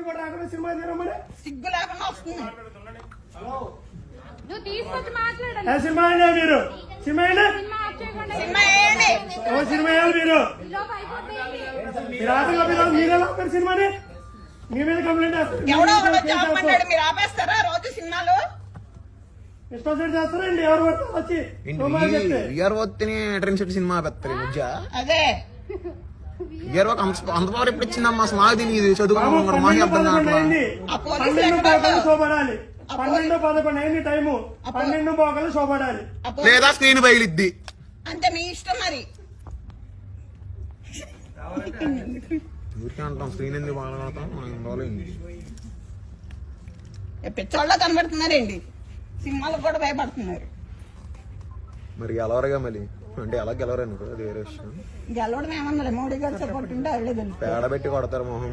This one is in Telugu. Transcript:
కూడా రాకుండా సినిమా తీరమ్మని సిగ్గు లేకుండా వస్తుంది. నువ్వు తీసుకొచ్చి మాట్లాడాలి. సినిమా అయినా మీరు సినిమా అయినా సినిమా ఆఫ్ చేయకుండా సినిమా వేయండి. సినిమా వేయాలి మీరు ఈలోపు అయిపోతుంది. మీరు ఆటగా మీరెలా ఆపారు సినిమాని? మీ మీద కంప్లైంట్ ఎవడో ఒకడు చెప్పమన్నాడు, మీరు ఆపేస్తారా రోజు సినిమాలు? ఇష్టం చేస్తారండి ఎవరు పడతారు వచ్చి ఇయర్ వత్తిని ట్రైన్ సెట్ సినిమా పెడతారు ఈ మధ్య. అదే ఇయర్ ఒక అంత పవర్ ఎప్పుడు ఇచ్చిందమ్మా అసలు మాకు తెలియదు. చదువుకున్నాం మాకు అర్థం కావట్లేదు. ఆ పోలీసులు 12 ఎక్కడ పోగలు శోభడాలి. 12-11 అయింది టైము. 12 పోగలు శోభడాలి. లేదా స్క్రీన్ బయలుద్ది. అంటే మీ ఇష్టం మరి. ఊరికే అంటాం స్క్రీన్ ఎందుకు బాగా పిచ్చోళ్ళ కనబడుతున్నారండి, సినిమాలకు కూడా భయపడుతున్నారు. మరి గెలవరుగా మళ్ళీ అంటే ఎలా గెలవరు అనుకో అది వేరే విషయం. గెలవడం ఏమన్నా మోడీ గారు సపోర్ట్ ఉంటే అవ్వలేదు. పేడ పెట్టి కొడతారు మొహం.